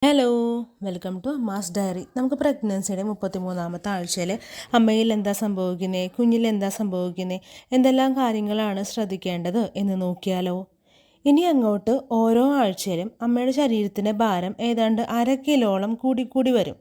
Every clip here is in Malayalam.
Hello, welcome to Amma's diary. നമുക്ക് പ്രഗ്നൻസിയുടെ 33ാമത്തെ ആഴ്ചയിൽ അമ്മയിൽ എന്താ സംഭവിക്കുന്നത്, കുഞ്ഞിൽ എന്താ സംഭവിക്കുന്നത്, എന്തെല്ലാം കാര്യങ്ങളാണ് ശ്രദ്ധിക്കേണ്ടത് എന്ന് നോക്കിയാലോ. ഇനി അങ്ങോട്ട് ഓരോ ആഴ്ചയിലും അമ്മയുടെ ശരീരത്തിൻ്റെ ഭാരം ഏതാണ്ട് 1/2 കിലോളം കൂടിക്കൂടി വരും.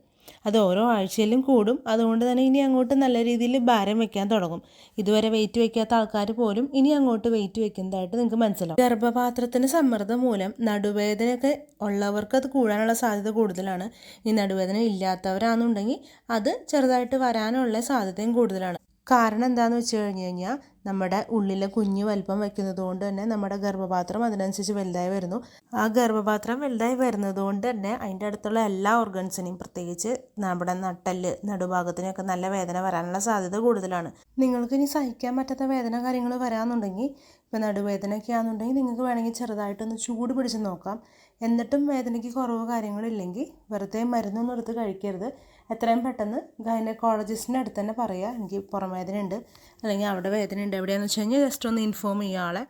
അത് ഓരോ ആഴ്ചയിലും കൂടും. അതുകൊണ്ട് തന്നെ ഇനി അങ്ങോട്ട് നല്ല രീതിയിൽ ഭാരം വെക്കാൻ തുടങ്ങും. ഇതുവരെ വെയിറ്റ് വെക്കാത്ത ആൾക്കാർ പോലും ഇനി അങ്ങോട്ട് വെയിറ്റ് വെക്കുന്നതായിട്ട് നിങ്ങൾക്ക് മനസ്സിലാവും. ഗർഭപാത്രത്തിന് സമ്മർദ്ദം മൂലം നടുവേദനയൊക്കെ ഉള്ളവർക്ക് അത് കൂടാനുള്ള സാധ്യത കൂടുതലാണ്. ഈ നടുവേദന ഇല്ലാത്തവരാണെന്നുണ്ടെങ്കിൽ അത് ചെറുതായിട്ട് വരാനുള്ള സാധ്യതയും കൂടുതലാണ്. കാരണം എന്താണെന്ന് വെച്ച് കഴിഞ്ഞ് കഴിഞ്ഞാൽ നമ്മുടെ ഉള്ളിലെ കുഞ്ഞ് വലിപ്പം വയ്ക്കുന്നത് കൊണ്ട് തന്നെ നമ്മുടെ ഗർഭപാത്രം അതിനനുസരിച്ച് വലുതായി വരുന്നു. ആ ഗർഭപാത്രം വലുതായി വരുന്നത് കൊണ്ട് തന്നെ അതിൻ്റെ അടുത്തുള്ള എല്ലാ ഓർഗൻസിനെയും, പ്രത്യേകിച്ച് നമ്മുടെ നട്ടെല്ല്, നടുഭാഗത്തിനൊക്കെ നല്ല വേദന വരാനുള്ള സാധ്യത കൂടുതലാണ്. നിങ്ങൾക്ക് ഇനി സഹിക്കാൻ പറ്റാത്ത വേദന കാര്യങ്ങൾ വരാമെന്നുണ്ടെങ്കിൽ, ഇപ്പോൾ നടുവേദനയൊക്കെ ആണെന്നുണ്ടെങ്കിൽ നിങ്ങൾക്ക് വേണമെങ്കിൽ ചെറുതായിട്ടൊന്ന് ചൂട് പിടിച്ച് നോക്കാം. എന്നിട്ടും വേദനയ്ക്ക് കുറവ് കാര്യങ്ങളില്ലെങ്കിൽ വെറുതെ മരുന്നൊന്നും എടുത്ത് കഴിക്കരുത്. എത്രയും പെട്ടെന്ന് ഗൈനക്കോളജിസ്റ്റിൻ്റെ അടുത്ത് തന്നെ പറയുക, എനിക്ക് പുറം വേദനയുണ്ട് അല്ലെങ്കിൽ അവിടെ വേദനയുണ്ട് എവിടെയാണെന്ന് വെച്ച് കഴിഞ്ഞാൽ ജസ്റ്റ് ഒന്ന് ഇൻഫോം ചെയ്യുക.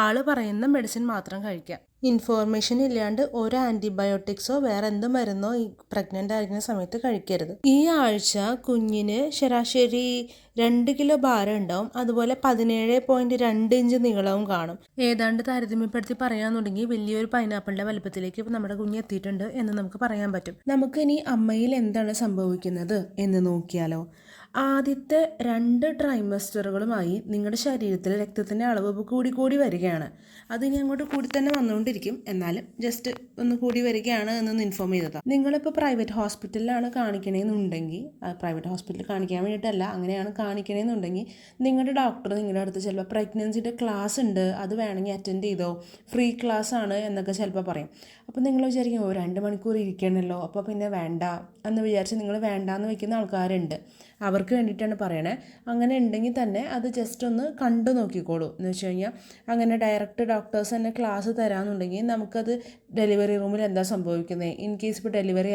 ആൾ പറയുന്ന മെഡിസിൻ മാത്രം കഴിക്കുക. ഇൻഫോർമേഷൻ ഇല്ലാണ്ട് ഒരു ആൻറ്റിബയോട്ടിക്സോ വേറെ എന്ത് മരുന്നോ ഈ പ്രഗ്നൻ്റ് ആയിരിക്കുന്ന സമയത്ത് കഴിക്കരുത്. ഈ ആഴ്ച കുഞ്ഞിന് ശരാശരി 2 കിലോ ഭാരം ഉണ്ടാവും. അതുപോലെ 17.2 ഇഞ്ച് നീളവും കാണും. ഏതാണ്ട് താരതമ്യപ്പെടുത്തി പറയാന്നുണ്ടെങ്കിൽ വലിയൊരു പൈനാപ്പിളിൻ്റെ വലുപ്പത്തിലേക്ക് നമ്മുടെ കുഞ്ഞ് എത്തിയിട്ടുണ്ട് എന്ന് നമുക്ക് പറയാൻ പറ്റും. നമുക്കിനി അമ്മയിൽ എന്താണ് സംഭവിക്കുന്നത് എന്ന് നോക്കിയാലോ. ആദ്യത്തെ 2 ട്രൈമസ്റ്ററുകളുമായി നിങ്ങളുടെ ശരീരത്തിൽ രക്തത്തിൻ്റെ അളവ് കൂടി വരികയാണ്. അതിനി അങ്ങോട്ട് കൂടി തന്നെ വന്നുകൊണ്ടിരിക്കും. എന്നാലും ജസ്റ്റ് ഒന്ന് കൂടി വരികയാണ് എന്നൊന്ന് ഇൻഫോം ചെയ്തതാണ്. നിങ്ങളിപ്പോൾ പ്രൈവറ്റ് ഹോസ്പിറ്റലിലാണ് കാണിക്കണമെന്നുണ്ടെങ്കിൽ, പ്രൈവറ്റ് ഹോസ്പിറ്റലിൽ കാണിക്കാൻ വേണ്ടിയിട്ടല്ല, അങ്ങനെയാണ് കാണിക്കണമെന്നുണ്ടെങ്കിൽ നിങ്ങളുടെ ഡോക്ടർ നിങ്ങളുടെ അടുത്ത് ചിലപ്പോൾ പ്രഗ്നൻസിയുടെ ക്ലാസ് ഉണ്ട്, അത് വേണമെങ്കിൽ അറ്റൻഡ് ചെയ്തോ, ഫ്രീ ക്ലാസ് ആണ് എന്നൊക്കെ ചിലപ്പോൾ പറയും. അപ്പോൾ നിങ്ങൾ വിചാരിക്കും 2 മണിക്കൂർ ഇരിക്കണമല്ലോ, അപ്പോൾ പിന്നെ വേണ്ട എന്ന് വിചാരിച്ച് നിങ്ങൾ വേണ്ടാന്ന് വെക്കുന്ന ആൾക്കാരുണ്ട്. അവർക്ക് വേണ്ടിയിട്ടാണ് പറയണേ. അങ്ങനെ ഉണ്ടെങ്കിൽ തന്നെ അത് ജസ്റ്റ് ഒന്ന് കണ്ടു നോക്കിക്കോളൂ. എന്ന് വെച്ച് കഴിഞ്ഞാൽ അങ്ങനെ ഡയറക്റ്റ് ഡോക്ടേഴ്സ് തന്നെ ക്ലാസ് തരാമെന്നുണ്ടെങ്കിൽ നമുക്കത് ഡെലിവറി റൂമിൽ എന്താ സംഭവിക്കുന്നത്, ഇൻ കേസ് ഇപ്പോൾ ഡെലിവറി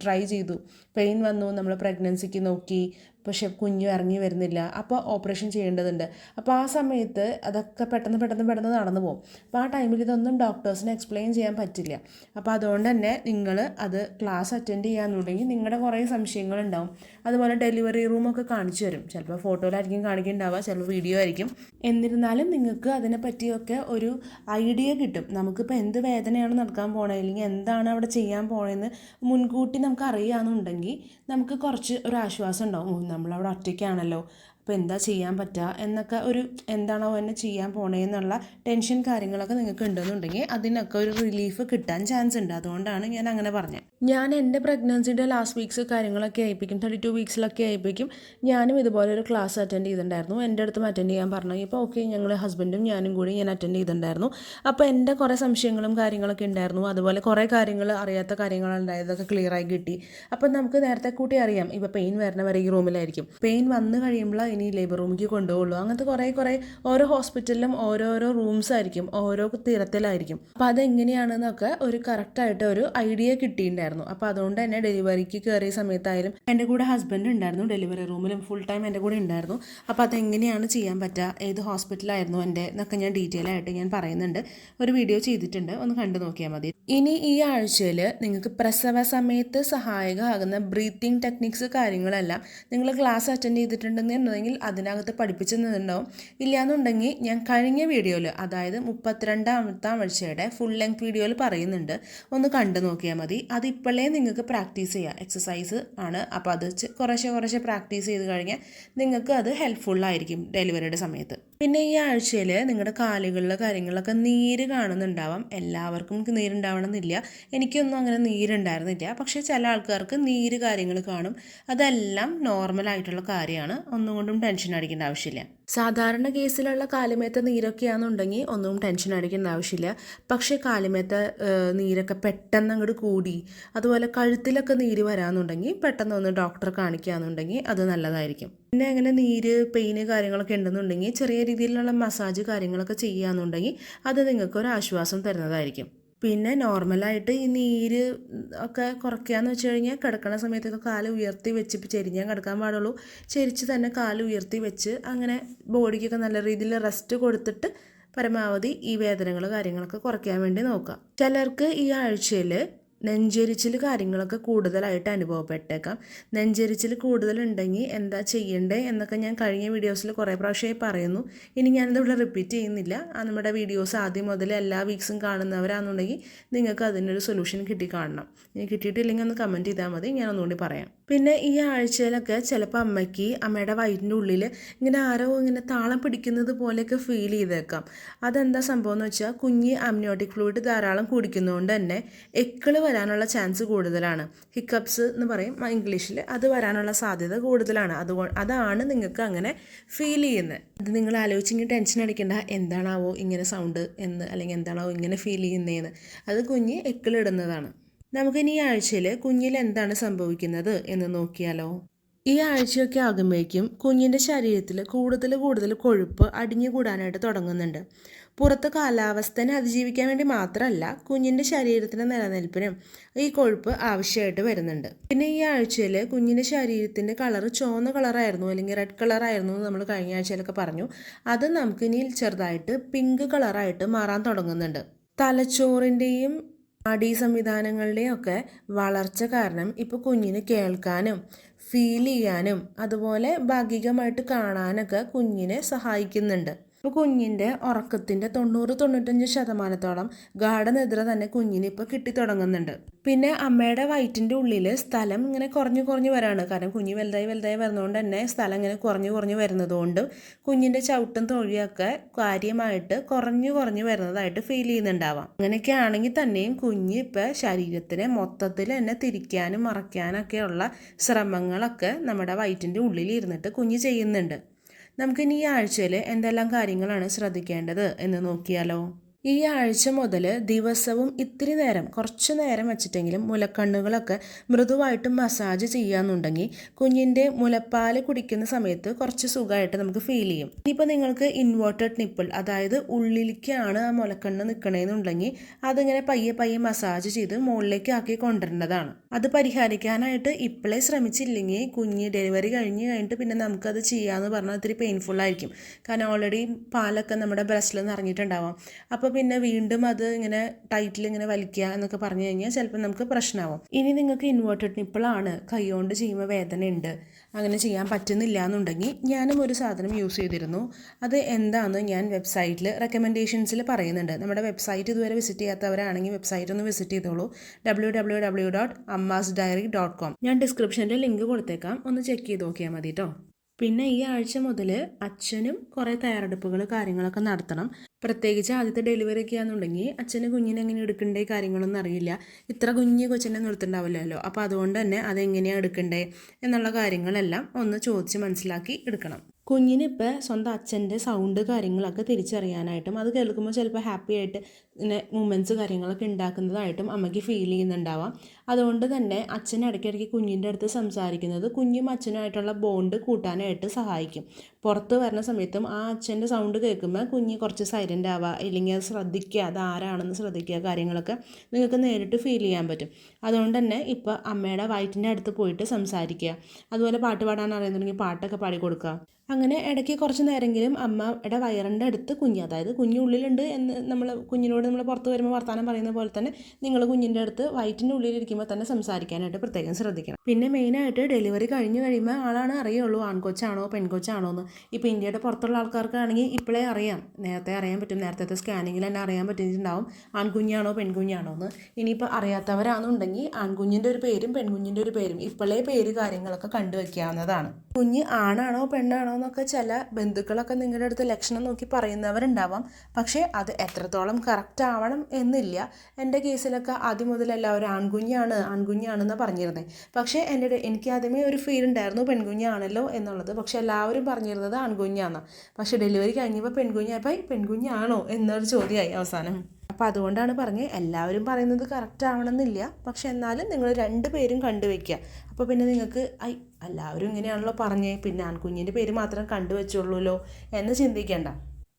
ട്രൈ ചെയ്തു, പെയിൻ വന്നു, നമ്മൾ പ്രഗ്നൻസിക്ക് നോക്കി, പക്ഷെ കുഞ്ഞ് ഇറങ്ങി വരുന്നില്ല, അപ്പോൾ ഓപ്പറേഷൻ ചെയ്യേണ്ടതുണ്ട്. അപ്പോൾ ആ സമയത്ത് അതൊക്കെ പെട്ടെന്ന് നടന്നു പോകും. അപ്പോൾ ആ ടൈമിൽ ഇതൊന്നും ഡോക്ടേഴ്സിന് എക്സ്പ്ലെയിൻ ചെയ്യാൻ പറ്റില്ല. അപ്പോൾ അതുകൊണ്ട് തന്നെ നിങ്ങൾ അത് ക്ലാസ് അറ്റൻഡ് ചെയ്യാന്നുണ്ടെങ്കിൽ നിങ്ങളുടെ കുറേ സംശയങ്ങളുണ്ടാവും. അതുപോലെ ഡെലിവറി റൂമൊക്കെ കാണിച്ചു തരും. ചിലപ്പോൾ ഫോട്ടോയിലായിരിക്കും കാണിക്കുന്നുണ്ടാവുക, ചിലപ്പോൾ വീഡിയോ ആയിരിക്കും. എന്നിരുന്നാലും നിങ്ങൾക്ക് അതിനെ പറ്റിയൊക്കെ ഒരു ഐഡിയ കിട്ടും. നമുക്കിപ്പോൾ എന്ത് വേദനയാണ് നടക്കാൻ പോണത്, അല്ലെങ്കിൽ എന്താണ് അവിടെ ചെയ്യാൻ പോണതെന്ന് മുൻകൂട്ടി നമുക്ക് അറിയാമെന്നുണ്ടെങ്കിൽ നമുക്ക് കുറച്ച് ഒരു ആശ്വാസം ഉണ്ടാവും. നമ്മളവിടെ ഒറ്റയ്ക്കാണല്ലോ, അപ്പോൾ എന്താ ചെയ്യാൻ പറ്റുക എന്നൊക്കെ ഒരു എന്താണോ എന്നെ ചെയ്യാൻ പോണേന്നുള്ള ടെൻഷൻ കാര്യങ്ങളൊക്കെ നിങ്ങൾക്ക് ഉണ്ടെന്നുണ്ടെങ്കിൽ അതിനൊക്കെ ഒരു റിലീഫ് കിട്ടാൻ ചാൻസ് ഉണ്ട്. അതുകൊണ്ടാണ് ഞാൻ അങ്ങനെ പറഞ്ഞത്. ഞാൻ എൻ്റെ പ്രഗ്നൻസിൻ്റെ ലാസ്റ്റ് വീക്സ് കാര്യങ്ങളൊക്കെ ആയിപ്പിക്കും, 32 വീക്സിലൊക്കെ ആയിപ്പിക്കും ഞാനും ഇതുപോലെ ഒരു ക്ലാസ് അറ്റൻഡ് ചെയ്തിട്ടുണ്ടായിരുന്നു. എൻ്റെ അടുത്തും അറ്റൻഡ് ചെയ്യാൻ പറഞ്ഞു. ഇപ്പോൾ ഓക്കെ, ഞങ്ങൾ ഹസ്ബൻഡും ഞാനും കൂടി ഞാൻ അറ്റൻഡ് ചെയ്തിട്ടുണ്ടായിരുന്നു. അപ്പോൾ എൻ്റെ കുറേ സംശയങ്ങളും കാര്യങ്ങളൊക്കെ ഉണ്ടായിരുന്നു. അതുപോലെ കുറേ കാര്യങ്ങൾ അറിയാത്ത കാര്യങ്ങളുണ്ടായതൊക്കെ ക്ലിയറായി കിട്ടി. അപ്പം നമുക്ക് നേരത്തെ കൂട്ടി അറിയാം, ഇപ്പോൾ പെയിൻ വരണ വരെ ഈ റൂമിലായിരിക്കും, പെയിൻ വന്നു കഴിയുമ്പോൾ ഇനി ലേബർ റൂമിലേക്ക് കൊണ്ടുപോകുള്ളൂ. അങ്ങനത്തെ കുറേ ഓരോ ഹോസ്പിറ്റലിലും ഓരോരോ റൂംസ് ആയിരിക്കും, ഓരോ തിരത്തിലായിരിക്കും. അപ്പോൾ അതെങ്ങനെയാണെന്നൊക്കെ ഒരു കറക്റ്റായിട്ട് ഒരു ഐഡിയ കിട്ടിയിട്ടുണ്ടായിരുന്നു. അപ്പോൾ അതുകൊണ്ട് തന്നെ ഡെലിവറിക്ക് കയറിയ സമയത്തായാലും എൻ്റെ കൂടെ ഹസ്ബൻഡ് ഉണ്ടായിരുന്നു, ഡെലിവറി റൂമിലും ഫുൾ ടൈം എൻ്റെ കൂടെ ഉണ്ടായിരുന്നു. അപ്പോൾ അതെങ്ങനെയാണ് ചെയ്യാൻ പറ്റുക, ഏത് ഹോസ്പിറ്റലായിരുന്നു എൻ്റെ എന്നൊക്കെ ഞാൻ ഡീറ്റെയിൽ ആയിട്ട് ഞാൻ പറയുന്നുണ്ട്, ഒരു വീഡിയോ ചെയ്തിട്ടുണ്ട്, ഒന്ന് കണ്ടു നോക്കിയാൽ മതി. ഇനി ഈ ആഴ്ചയിൽ നിങ്ങൾക്ക് പ്രസവ സമയത്ത് സഹായകമാകുന്ന ബ്രീത്തിങ് ടെക്നിക്സ് കാര്യങ്ങളെല്ലാം നിങ്ങൾ ക്ലാസ് അറ്റൻഡ് ചെയ്തിട്ടുണ്ടെന്നുണ്ടെങ്കിൽ അതിനകത്ത് പഠിപ്പിച്ചു തന്നിട്ടുണ്ടാവും. ഇല്ലയെന്നുണ്ടെങ്കിൽ ഞാൻ കഴിഞ്ഞ വീഡിയോയിൽ, അതായത് 32ാമത്തെ ആഴ്ചയുടെ ഫുൾ ലെങ്ത് വീഡിയോയിൽ പറയുന്നുണ്ട്, ഒന്ന് കണ്ടു നോക്കിയാൽ മതി. അതിപ്പോഴേ നിങ്ങൾക്ക് പ്രാക്ടീസ് ചെയ്യാം, എക്സസൈസ് ആണ്. അപ്പോൾ അത് കുറേശ്ശെ പ്രാക്ടീസ് ചെയ്ത് കഴിഞ്ഞാൽ നിങ്ങൾക്ക് അത് ഹെൽപ്ഫുള്ളായിരിക്കും ഡെലിവറിയുടെ സമയത്ത്. പിന്നെ ഈ ആഴ്ചയിൽ നിങ്ങളുടെ കാലുകളിലെ കാര്യങ്ങളൊക്കെ നീര് കാണുന്നുണ്ടാവാം. എല്ലാവർക്കും നീരുണ്ടാവണമെന്നില്ല, എനിക്കൊന്നും അങ്ങനെ നീരുണ്ടായിരുന്നില്ല. പക്ഷേ ചില ആൾക്കാർക്ക് നീര് കാര്യങ്ങൾ കാണും. അതെല്ലാം നോർമലായിട്ടുള്ള കാര്യമാണ്, ഒന്നും കൊണ്ടും ടെൻഷൻ അടിക്കേണ്ട ആവശ്യമില്ല. സാധാരണ കേസിലുള്ള കാലുമേത്ത നീരൊക്കെയാണെന്നുണ്ടെങ്കിൽ ഒന്നും ടെൻഷൻ അടിക്കേണ്ട ആവശ്യമില്ല. പക്ഷേ കാലുമേത്ത നീരൊക്കെ പെട്ടെന്ന് അങ്ങോട്ട് കൂടി, അതുപോലെ കഴുത്തിലൊക്കെ നീര് വരാമെന്നുണ്ടെങ്കിൽ പെട്ടെന്ന് ഒന്ന് ഡോക്ടറെ കാണിക്കുകയെന്നുണ്ടെങ്കിൽ അത് നല്ലതായിരിക്കും. പിന്നെ അങ്ങനെ നീര്, പെയിന് കാര്യങ്ങളൊക്കെ ഉണ്ടെന്നുണ്ടെങ്കിൽ ചെറിയ രീതിയിലുള്ള മസാജ് കാര്യങ്ങളൊക്കെ ചെയ്യുകയെന്നുണ്ടെങ്കിൽ അത് നിങ്ങൾക്കൊരു ആശ്വാസം തരുന്നതായിരിക്കും. പിന്നെ നോർമലായിട്ട് ഈ നീര് ഒക്കെ കുറയ്ക്കുകയെന്ന് വെച്ച് കഴിഞ്ഞാൽ കിടക്കുന്ന സമയത്തൊക്കെ കാല് ഉയർത്തി വെച്ച്, ഇപ്പോൾ ചെരിഞ്ഞാൽ കിടക്കാൻ പാടുള്ളൂ, ചെരിച്ച് തന്നെ കാല് ഉയർത്തി വെച്ച് അങ്ങനെ ബോഡിക്കൊക്കെ നല്ല രീതിയിൽ റെസ്റ്റ് കൊടുത്തിട്ട് പരമാവധി ഈ വേദനകൾ കാര്യങ്ങളൊക്കെ കുറയ്ക്കാൻ വേണ്ടി നോക്കുക. ചിലർക്ക് ഈ ആഴ്ചയിൽ നെഞ്ചെരിച്ചിൽ കാര്യങ്ങളൊക്കെ കൂടുതലായിട്ട് അനുഭവപ്പെട്ടേക്കാം. നെഞ്ചെരിച്ചിൽ കൂടുതലുണ്ടെങ്കിൽ എന്താ ചെയ്യണ്ടേ എന്നൊക്കെ ഞാൻ കഴിഞ്ഞ വീഡിയോസിൽ കുറേ പ്രാവശ്യമായി പറയുന്നു. ഇനി ഞാനിതിവിടെ റിപ്പീറ്റ് ചെയ്യുന്നില്ല. നമ്മുടെ വീഡിയോസ് ആദ്യം മുതൽ എല്ലാ വീക്സും കാണുന്നവരാണെന്നുണ്ടെങ്കിൽ നിങ്ങൾക്ക് അതിനൊരു സൊല്യൂഷൻ കാണണം. ഇനി കിട്ടിയിട്ടില്ലെങ്കിൽ ഒന്ന് കമൻറ്റ് ചെയ്താൽ മതി, ഞാൻ ഒന്നുകൂടി പറയാം. പിന്നെ ഈ ആഴ്ചയിലൊക്കെ ചിലപ്പോൾ അമ്മയുടെ വയറ്റിൻ്റെ ഉള്ളിൽ ഇങ്ങനെ ആരോ ഇങ്ങനെ താളം പിടിക്കുന്നത് പോലെയൊക്കെ ഫീൽ ചെയ്തേക്കാം. അതെന്താ സംഭവം എന്ന് വെച്ചാൽ കുഞ്ഞ് അമ്നിയോട്ടിക് ഫ്ലൂയിഡ് ധാരാളം കുടിക്കുന്നതുകൊണ്ട് തന്നെ എക്കിള് വരാനുള്ള ചാൻസ് കൂടുതലാണ്. ഹിക്കപ്സ് എന്ന് പറയും ഇംഗ്ലീഷിൽ. അത് വരാനുള്ള സാധ്യത കൂടുതലാണ്. അതാണ് നിങ്ങൾക്ക് അങ്ങനെ ഫീൽ ചെയ്യുന്നത്. ഇത് നിങ്ങൾ ആലോചിച്ചിങ്ങനെ ടെൻഷൻ അടിക്കേണ്ട, എന്താണാവോ ഇങ്ങനെ സൗണ്ട് എന്ന്, അല്ലെങ്കിൽ എന്താണാവോ ഇങ്ങനെ ഫീൽ ചെയ്യുന്നതെന്ന്. അത് കുഞ്ഞ് എക്കിളിടുന്നതാണ്. നമുക്കിനി ഈ ആഴ്ചയിൽ കുഞ്ഞിൽ എന്താണ് സംഭവിക്കുന്നത് എന്ന് നോക്കിയാലോ. ഈ ആഴ്ചയൊക്കെ ആകുമ്പോഴേക്കും കുഞ്ഞിൻ്റെ ശരീരത്തിൽ കൂടുതൽ കൊഴുപ്പ് അടിഞ്ഞുകൂടാനായിട്ട് തുടങ്ങുന്നുണ്ട്. പുറത്ത് കാലാവസ്ഥനെ അതിജീവിക്കാൻ വേണ്ടി മാത്രമല്ല, കുഞ്ഞിൻ്റെ ശരീരത്തിൻ്റെ നിലനിൽപ്പിനും ഈ കൊഴുപ്പ് ആവശ്യമായിട്ട് വരുന്നുണ്ട്. പിന്നെ ഈ ആഴ്ചയിൽ കുഞ്ഞിൻ്റെ ശരീരത്തിൻ്റെ കളർ ചുവന്ന കളറായിരുന്നു അല്ലെങ്കിൽ റെഡ് കളറായിരുന്നു എന്ന് നമ്മൾ കഴിഞ്ഞ ആഴ്ചയിലൊക്കെ പറഞ്ഞു. അത് നമുക്കിനി ചെറുതായിട്ട് പിങ്ക് കളറായിട്ട് മാറാൻ തുടങ്ങുന്നുണ്ട്. തലച്ചോറിൻ്റെയും നാഡീ സംവിധാനങ്ങളുടെയും ഒക്കെ വളർച്ച കാരണം ഇപ്പോൾ കുഞ്ഞിന് കേൾക്കാനും ഫീൽ ചെയ്യാനും അതുപോലെ ഭാഗികമായിട്ട് കാണാനൊക്കെ കുഞ്ഞിനെ സഹായിക്കുന്നുണ്ട്. ഇപ്പോൾ കുഞ്ഞിൻ്റെ ഉറക്കത്തിൻ്റെ 90-95% ഗാഠനിദ്ര തന്നെ കുഞ്ഞിന് ഇപ്പോൾ കിട്ടിത്തുടങ്ങുന്നുണ്ട്. പിന്നെ അമ്മയുടെ വയറ്റിൻ്റെ ഉള്ളിൽ സ്ഥലം ഇങ്ങനെ കുറഞ്ഞു വരാണ്. കാരണം കുഞ്ഞ് വലുതായി വരുന്നതുകൊണ്ട് തന്നെ സ്ഥലം ഇങ്ങനെ കുറഞ്ഞു വരുന്നതുകൊണ്ട് കുഞ്ഞിൻ്റെ ചവിട്ടും തൊഴിയൊക്കെ കാര്യമായിട്ട് കുറഞ്ഞു വരുന്നതായിട്ട് ഫീൽ ചെയ്യുന്നുണ്ടാവാം. അങ്ങനെയൊക്കെ ആണെങ്കിൽ തന്നെയും കുഞ്ഞ് ഇപ്പോൾ ശരീരത്തിനെ മൊത്തത്തിൽ തന്നെ തിരിക്കാനും മറയ്ക്കാനൊക്കെയുള്ള ശ്രമങ്ങളൊക്കെ നമ്മുടെ വയറ്റിൻ്റെ ഉള്ളിൽ ഇരുന്നിട്ട് കുഞ്ഞ് ചെയ്യുന്നുണ്ട്. നമുക്കിനി ഈ ആഴ്ചയിൽ എന്തെല്ലാം കാര്യങ്ങളാണ് ശ്രദ്ധിക്കേണ്ടത് എന്ന് നോക്കിയാലോ. ഈ ആഴ്ച മുതൽ ദിവസവും ഇത്തിരി നേരം, കുറച്ച് നേരം വെച്ചിട്ടെങ്കിലും മുലക്കണ്ണുകളൊക്കെ മൃദുവായിട്ട് മസാജ് ചെയ്യാന്നുണ്ടെങ്കിൽ കുഞ്ഞിൻ്റെ മുലപ്പാൽ കുടിക്കുന്ന സമയത്ത് കുറച്ച് സുഖമായിട്ട് നമുക്ക് ഫീൽ ചെയ്യും. ഇനിയിപ്പോൾ നിങ്ങൾക്ക് ഇൻവേർട്ടഡ് നിപ്പിൾ, അതായത് ഉള്ളിലേക്കാണ് ആ മുലക്കണ്ണ് നിൽക്കണമെന്നുണ്ടെങ്കിൽ അതിങ്ങനെ പയ്യെ മസാജ് ചെയ്ത് മുകളിലേക്ക് ആക്കി കൊണ്ടുവരേണ്ടതാണ്. അത് പരിഹരിക്കാനായിട്ട് ഇപ്പോഴേ ശ്രമിച്ചില്ലെങ്കിൽ കുഞ്ഞ് ഡെലിവറി കഴിഞ്ഞിട്ട് പിന്നെ നമുക്കത് ചെയ്യാമെന്ന് പറഞ്ഞാൽ ഇത്തിരി പെയിൻഫുൾ ആയിരിക്കും. കാരണം ഓൾറെഡി പാലൊക്കെ നമ്മുടെ ബ്രസ്റ്റിൽ നിറഞ്ഞിട്ടുണ്ടാവാം. അപ്പോൾ പിന്നെ വീണ്ടും അത് ഇങ്ങനെ ടൈറ്റിൽ ഇങ്ങനെ വലിക്കുക എന്നൊക്കെ പറഞ്ഞു കഴിഞ്ഞാൽ ചിലപ്പോൾ നമുക്ക് പ്രശ്നമാവും. ഇനി നിങ്ങൾക്ക് ഇൻവേർട്ടഡ് നിപ്പിളാണ്, കൈകൊണ്ട് ചെയ്യുമ്പോൾ വേദന ഉണ്ട്, അങ്ങനെ ചെയ്യാൻ പറ്റുന്നില്ല എന്നുണ്ടെങ്കിൽ ഞാനും ഒരു സാധനം യൂസ് ചെയ്തിരുന്നു. അത് എന്താണെന്ന് ഞാൻ വെബ്സൈറ്റിൽ റെക്കമെൻഡേഷൻസിൽ പറയുന്നുണ്ട്. നമ്മുടെ വെബ്സൈറ്റ് ഇതുവരെ വിസിറ്റ് ചെയ്യാത്തവരാണെങ്കിൽ വെബ്സൈറ്റ് ഒന്ന് വിസിറ്റ് ചെയ്തോളൂ. www.ammasdiary.com. ഞാൻ ഡിസ്ക്രിപ്ഷനിൽ ലിങ്ക് കൊടുത്തേക്കാം, ഒന്ന് ചെക്ക് ചെയ്ത് നോക്കിയാൽ മതി കേട്ടോ. പിന്നെ ഈ ആഴ്ച മുതൽ അച്ഛനും കുറേ തയ്യാറെടുപ്പുകൾ കാര്യങ്ങളൊക്കെ നടത്തണം. പ്രത്യേകിച്ച് ആദ്യത്തെ ഡെലിവറി ഒക്കെ ആണെന്നുണ്ടെങ്കിൽ അച്ഛന് കുഞ്ഞിനെ എങ്ങനെ എടുക്കണ്ടേ കാര്യങ്ങളൊന്നും അറിയില്ല. ഇത്ര കുഞ്ഞ് കൊച്ചിനെ നിർത്തുണ്ടാവില്ലല്ലോ. അപ്പോൾ അതുകൊണ്ട് തന്നെ അതെങ്ങനെയാണ് എടുക്കണ്ടേ എന്നുള്ള കാര്യങ്ങളെല്ലാം ഒന്ന് ചോദിച്ച് മനസ്സിലാക്കി എടുക്കണം. കുഞ്ഞിനിപ്പോൾ സ്വന്തം അച്ഛൻ്റെ സൗണ്ട് കാര്യങ്ങളൊക്കെ തിരിച്ചറിയാനായിട്ടും അത് കേൾക്കുമ്പോൾ ചിലപ്പോൾ ഹാപ്പി ആയിട്ട് ഇങ്ങനെ മൂമെൻറ്റ്സ് കാര്യങ്ങളൊക്കെ ഉണ്ടാക്കുന്നതായിട്ടും അമ്മയ്ക്ക് ഫീൽ ചെയ്യുന്നുണ്ടാവാം. അതുകൊണ്ട് തന്നെ അച്ഛൻ ഇടയ്ക്കിടയ്ക്ക് കുഞ്ഞിൻ്റെ അടുത്ത് സംസാരിക്കുന്നത് കുഞ്ഞും അച്ഛനുമായിട്ടുള്ള ബോണ്ട് കൂട്ടാനായിട്ട് സഹായിക്കും. പുറത്ത് വരുന്ന സമയത്തും ആ അച്ഛൻ്റെ സൗണ്ട് കേൾക്കുമ്പോൾ കുഞ്ഞ് കുറച്ച് സൈലൻ്റ് ആവുക, ഇല്ലെങ്കിൽ അത് ശ്രദ്ധിക്കുക, അത് ആരാണെന്ന് ശ്രദ്ധിക്കുക, കാര്യങ്ങളൊക്കെ നിങ്ങൾക്ക് നേരിട്ട് ഫീൽ ചെയ്യാൻ പറ്റും. അതുകൊണ്ട് തന്നെ ഇപ്പോൾ അമ്മയുടെ വയറ്റിൻ്റെ അടുത്ത് പോയിട്ട് സംസാരിക്കുക. അതുപോലെ പാട്ട് പാടാൻ അറിയുന്നുണ്ടെങ്കിൽ പാട്ടൊക്കെ പാടി കൊടുക്കുക. അങ്ങനെ ഇടയ്ക്ക് കുറച്ച് നേരമെങ്കിലും അമ്മയുടെ വയറിൻ്റെ അടുത്ത് കുഞ്ഞ്, അതായത് കുഞ്ഞുള്ളിലുണ്ട് എന്ന് കുഞ്ഞിനോട് നമ്മൾ പുറത്ത് വരുമ്പോൾ വർത്താനം പറയുന്ന പോലെ തന്നെ നിങ്ങൾ കുഞ്ഞിൻ്റെ അടുത്ത് വയറ്റിൻ്റെ ഉള്ളിലിരിക്കുമ്പോൾ തന്നെ സംസാരിക്കാനായിട്ട് പ്രത്യേകം ശ്രദ്ധിക്കണം. പിന്നെ മെയിനായിട്ട് ഡെലിവറി കഴിഞ്ഞ് കഴിയുമ്പോൾ ആളാണ് അറിയുള്ളൂ ആൺകൊച്ചാണോ പെൺകൊച്ചാണോ എന്ന്. ഇപ്പോൾ ഇന്ത്യയുടെ പുറത്തുള്ള ആൾക്കാർക്കാണെങ്കിൽ ഇപ്പോഴേ അറിയാം, നേരത്തെ അറിയാൻ പറ്റും, നേരത്തെ സ്കാനിങ്ങിൽ തന്നെ അറിയാൻ പറ്റിയിട്ടുണ്ടാവും ആൺകുഞ്ഞാണോ പെൺകുഞ്ഞാണോ എന്ന്. ഇനിയിപ്പോൾ അറിയാത്തവരാണെന്നുണ്ടെങ്കിൽ ആൺകുഞ്ഞിൻ്റെ ഒരു പേരും പെൺകുഞ്ഞിൻ്റെ ഒരു പേരും ഇപ്പോഴേ പേര് കാര്യങ്ങളൊക്കെ കണ്ടുവയ്ക്കാവുന്നതാണ്. കുഞ്ഞ് ആണാണോ പെണ്ണാണോ എന്നൊക്കെ ചില ബന്ധുക്കളൊക്കെ നിങ്ങളുടെ അടുത്ത് ലക്ഷണം നോക്കി പറയുന്നവരുണ്ടാവാം. പക്ഷേ അത് എത്രത്തോളം കറക്റ്റ് ആവണം എന്നില്ല. എൻ്റെ കേസിലൊക്കെ ആദ്യം മുതൽ എല്ലാവരും ആൺകുഞ്ഞാണെന്ന് പറഞ്ഞിരുന്നത്. പക്ഷേ എനിക്ക് ആദ്യമേ ഒരു ഫീൽ ഉണ്ടായിരുന്നു പെൺകുഞ്ഞാണല്ലോ എന്നുള്ളത്. പക്ഷേ എല്ലാവരും പറഞ്ഞിരുന്നത് ആൺകുഞ്ഞാണ്. പക്ഷേ ഡെലിവറി കഴിഞ്ഞപ്പോൾ പെൺകുഞ്ഞാണോ എന്നൊരു ചോദ്യമായി അവസാനം. അപ്പോൾ അതുകൊണ്ടാണ് പറഞ്ഞത് എല്ലാവരും പറയുന്നത് കറക്റ്റ് ആവണമെന്നില്ല. പക്ഷെ എന്നാലും നിങ്ങൾ 2 പേരും കണ്ടുവയ്ക്കുക. അപ്പോൾ പിന്നെ നിങ്ങൾക്ക് എല്ലാവരും ഇങ്ങനെയാണല്ലോ പറഞ്ഞേ, പിന്നെ ആൺകുഞ്ഞിൻ്റെ പേര് മാത്രം കണ്ടുവച്ചുള്ളൂല്ലോ എന്ന് ചിന്തിക്കേണ്ട.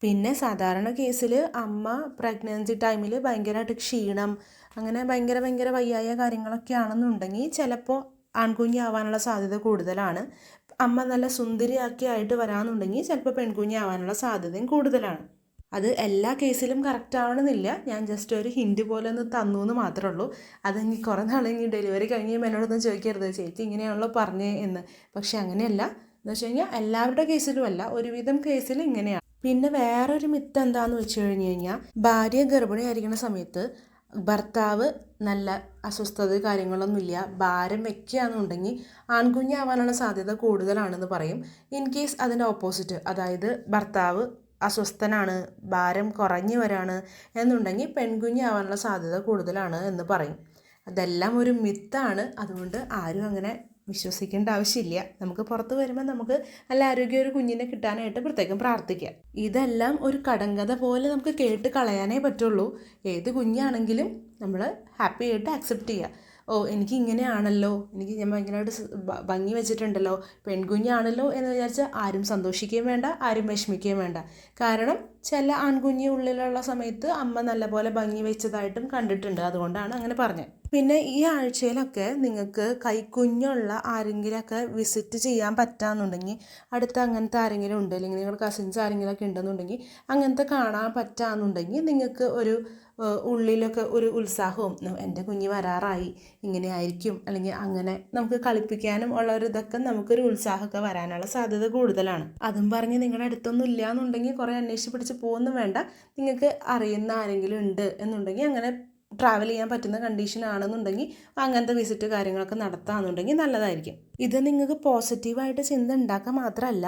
പിന്നെ സാധാരണ കേസിൽ അമ്മ പ്രഗ്നൻസി ടൈമിൽ ഭയങ്കരമായിട്ട് ക്ഷീണം, അങ്ങനെ ഭയങ്കര വയ്യായ കാര്യങ്ങളൊക്കെ ആണെന്നുണ്ടെങ്കിൽ ചിലപ്പോൾ ആൺകുഞ്ഞാവാനുള്ള സാധ്യത കൂടുതലാണ്. അമ്മ നല്ല സുന്ദരിയാക്കി ആയിട്ട് വരാമെന്നുണ്ടെങ്കിൽ ചിലപ്പോൾ പെൺകുഞ്ഞാവാനുള്ള സാധ്യതയും കൂടുതലാണ്. അത് എല്ലാ കേസിലും കറക്റ്റ് ആവണമെന്നില്ല, ഞാൻ ജസ്റ്റ് ഒരു ഹിൻഡ് പോലെ ഒന്ന് തന്നു എന്ന് മാത്രമേ ഉള്ളൂ. അതെങ്കിൽ കുറേ നാളെങ്കിൽ ഡെലിവറി കഴിഞ്ഞ് എന്നോടൊന്നും ചോദിക്കരുത് ചേച്ചി ഇങ്ങനെയാണല്ലോ പറഞ്ഞേ എന്ന്. പക്ഷെ അങ്ങനെയല്ല, എന്ന് വെച്ച് കഴിഞ്ഞാൽ എല്ലാവരുടെ കേസിലും അല്ല, ഒരുവിധം കേസിൽ ഇങ്ങനെയാണ്. പിന്നെ വേറൊരു മിത്ത് എന്താണെന്ന് വെച്ച് കഴിഞ്ഞ് കഴിഞ്ഞാൽ, ഭാര്യ ഗർഭിണിയായിരിക്കുന്ന സമയത്ത് ഭർത്താവ് നല്ല അസ്വസ്ഥത കാര്യങ്ങളൊന്നുമില്ല, ഭാരം വെക്കുകയാണെന്നുണ്ടെങ്കിൽ ആൺകുഞ്ഞാവാനുള്ള സാധ്യത കൂടുതലാണെന്ന് പറയും. ഇൻ കേസ് അതിൻ്റെ ഓപ്പോസിറ്റ്, അതായത് ഭർത്താവ് അസ്വസ്ഥനാണ്, ഭാരം കുറഞ്ഞു വരാണ് എന്നുണ്ടെങ്കിൽ പെൺകുഞ്ഞാവാനുള്ള സാധ്യത കൂടുതലാണ് എന്ന് പറയും. അതെല്ലാം ഒരു മിത്താണ്. അതുകൊണ്ട് ആരും അങ്ങനെ വിശ്വസിക്കേണ്ട ആവശ്യമില്ല. നമുക്ക് പുറത്ത് വരുമ്പോൾ നമുക്ക് നല്ല ആരോഗ്യ ഒരു കുഞ്ഞിനെ കിട്ടാനായിട്ട് പ്രത്യേകം പ്രാർത്ഥിക്കാം. ഇതെല്ലാം ഒരു കടങ്കഥ പോലെ നമുക്ക് കേട്ട് കളയാനേ പറ്റുള്ളൂ. ഏത് കുഞ്ഞാണെങ്കിലും നമ്മൾ ഹാപ്പി ആയിട്ട് അക്സെപ്റ്റ് ചെയ്യുക. ഓ എനിക്ക് ഇങ്ങനെയാണല്ലോ, എനിക്ക് ഞാൻ ഭയങ്കരമായിട്ട് ഭംഗി വെച്ചിട്ടുണ്ടല്ലോ, പെൺകുഞ്ഞാണല്ലോ എന്ന് വിചാരിച്ചാൽ ആരും സന്തോഷിക്കുകയും വേണ്ട, ആരും വിഷമിക്കുകയും വേണ്ട. കാരണം ചില ആൺകുഞ്ഞി ഉള്ളിലുള്ള സമയത്ത് അമ്മ നല്ലപോലെ ഭംഗി വെച്ചതായിട്ടും കണ്ടിട്ടുണ്ട്. അതുകൊണ്ടാണ് അങ്ങനെ പറഞ്ഞത്. പിന്നെ ഈ ആഴ്ചയിലൊക്കെ നിങ്ങൾക്ക് കൈക്കുഞ്ഞുള്ള ആരെങ്കിലുമൊക്കെ വിസിറ്റ് ചെയ്യാൻ പറ്റാമെന്നുണ്ടെങ്കിൽ, അടുത്ത് അങ്ങനത്തെ ആരെങ്കിലും ഉണ്ട്, അല്ലെങ്കിൽ നിങ്ങളുടെ കസിൻസ് ആരെങ്കിലുമൊക്കെ ഉണ്ടെന്നുണ്ടെങ്കിൽ, അങ്ങനത്തെ കാണാൻ പറ്റാമെന്നുണ്ടെങ്കിൽ നിങ്ങൾക്ക് ഒരു ഉള്ളിലൊക്കെ ഒരു ഉത്സാഹവും എൻ്റെ കുഞ്ഞ് വരാറായി ഇങ്ങനെ ആയിരിക്കും, അല്ലെങ്കിൽ അങ്ങനെ നമുക്ക് കളിപ്പിക്കാനും ഉള്ള ഒരു ഇതൊക്കെ നമുക്കൊരു ഉത്സാഹമൊക്കെ വരാനുള്ള സാധ്യത കൂടുതലാണ്. അതും പറഞ്ഞ് നിങ്ങളുടെ അടുത്തൊന്നും ഇല്ല എന്നുണ്ടെങ്കിൽ കുറേ അന്വേഷിച്ച് പിടിച്ച് പോകുന്നു വേണ്ട. നിങ്ങൾക്ക് അറിയുന്ന ആരെങ്കിലും ഉണ്ട് എന്നുണ്ടെങ്കിൽ, അങ്ങനെ ട്രാവൽ ചെയ്യാൻ പറ്റുന്ന കണ്ടീഷൻ ആണെന്നുണ്ടെങ്കിൽ അങ്ങനത്തെ വിസിറ്റ് കാര്യങ്ങളൊക്കെ നടത്താമെന്നുണ്ടെങ്കിൽ നല്ലതായിരിക്കും. ഇത് നിങ്ങൾക്ക് പോസിറ്റീവായിട്ട് ചിന്ത ഉണ്ടാക്കാൻ മാത്രമല്ല,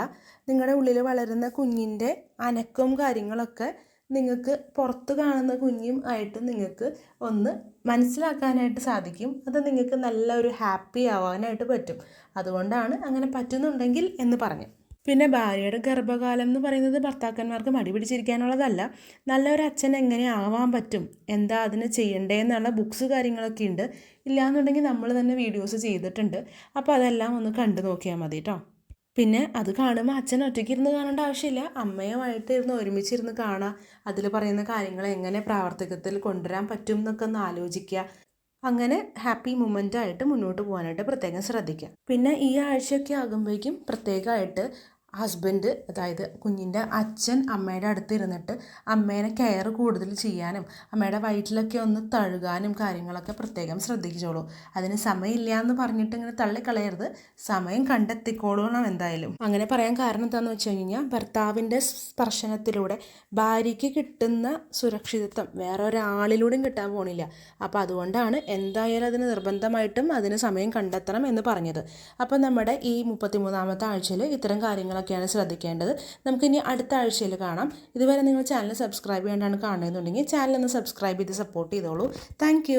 നിങ്ങളുടെ ഉള്ളിൽ വളരുന്ന കുഞ്ഞിൻ്റെ അനക്കവും കാര്യങ്ങളൊക്കെ നിങ്ങൾക്ക് പുറത്ത് കാണുന്ന കുഞ്ഞും ആയിട്ട് നിങ്ങൾക്ക് ഒന്ന് മനസ്സിലാക്കാനായിട്ട് സാധിക്കും. അത് നിങ്ങൾക്ക് നല്ലൊരു ഹാപ്പി ആവാനായിട്ട് പറ്റും. അതുകൊണ്ടാണ് അങ്ങനെ പറ്റുന്നുണ്ടെങ്കിൽ എന്ന് പറഞ്ഞു. പിന്നെ ഭാര്യയുടെ ഗർഭകാലം എന്ന് പറയുന്നത് ഭർത്താക്കന്മാർക്ക് മടി പിടിച്ചിരിക്കാനുള്ളതല്ല. നല്ലൊരു അച്ഛൻ എങ്ങനെ ആവാൻ പറ്റും, എന്താ അതിന് ചെയ്യണ്ടേന്നുള്ള ബുക്സ് കാര്യങ്ങളൊക്കെ ഉണ്ട്. ഇല്ലയെന്നുണ്ടെങ്കിൽ നമ്മൾ തന്നെ വീഡിയോസ് ചെയ്തിട്ടുണ്ട്. അപ്പോൾ അതെല്ലാം ഒന്ന് കണ്ടു നോക്കിയാൽ മതി കേട്ടോ. പിന്നെ അത് കാണുമ്പോൾ അച്ഛൻ ഒറ്റയ്ക്ക് ഇരുന്ന് കാണേണ്ട ആവശ്യമില്ല, അമ്മയുമായിട്ട് ഇരുന്ന് ഒരുമിച്ചിരുന്ന് കാണുക. അതിൽ പറയുന്ന കാര്യങ്ങൾ എങ്ങനെ പ്രാവർത്തികത്തിൽ കൊണ്ടുവരാൻ പറ്റും എന്നൊക്കെ ഒന്ന് ആലോചിക്കുക. അങ്ങനെ ഹാപ്പി മൊമെൻ്റായിട്ട് മുന്നോട്ട് പോകാനായിട്ട് പ്രത്യേകം ശ്രദ്ധിക്കുക. പിന്നെ ഈ ആഴ്ചയൊക്കെ ആകുമ്പോഴേക്കും പ്രത്യേകമായിട്ട് ഹസ്ബൻഡ്, അതായത് കുഞ്ഞിൻ്റെ അച്ഛൻ അമ്മയുടെ അടുത്ത് ഇരുന്നിട്ട് അമ്മേനെ കെയർ കൂടുതൽ ചെയ്യാനും അമ്മയുടെ വയറ്റിലൊക്കെ ഒന്ന് തഴുകാനും കാര്യങ്ങളൊക്കെ പ്രത്യേകം ശ്രദ്ധിച്ചോളൂ. അതിന് സമയമില്ല എന്ന് പറഞ്ഞിട്ട് ഇങ്ങനെ തള്ളിക്കളയരുത്, സമയം കണ്ടെത്തിക്കോളണം എന്തായാലും. അങ്ങനെ പറയാൻ കാരണം എന്താണെന്ന് വെച്ച് കഴിഞ്ഞാൽ, ഭർത്താവിൻ്റെ സ്പർശനത്തിലൂടെ ഭാര്യയ്ക്ക് കിട്ടുന്ന സുരക്ഷിതത്വം വേറെ ഒരാളിലൂടെയും കിട്ടാൻ പോണില്ല. അപ്പോൾ അതുകൊണ്ടാണ് എന്തായാലും അതിന് നിർബന്ധമായിട്ടും അതിന് സമയം കണ്ടെത്തണം എന്ന് പറഞ്ഞത്. അപ്പോൾ നമ്മുടെ ഈ 33-ാമത്തെ ആഴ്ചയിൽ ഇത്തരം കാര്യങ്ങളൊക്കെയാണ് ശ്രദ്ധിക്കേണ്ടത്. നമുക്കിനി അടുത്ത ആഴ്ചയിൽ കാണാം. ഇതുവരെ നിങ്ങൾ ചാനൽ സബ്സ്ക്രൈബ് ചെയ്യാണ്ടാണ് കാണുന്നതെന്നുണ്ടെങ്കിൽ ചാനൽ ഒന്ന് സബ്സ്ക്രൈബ് ചെയ്ത് സപ്പോർട്ട് ചെയ്തോളൂ. താങ്ക്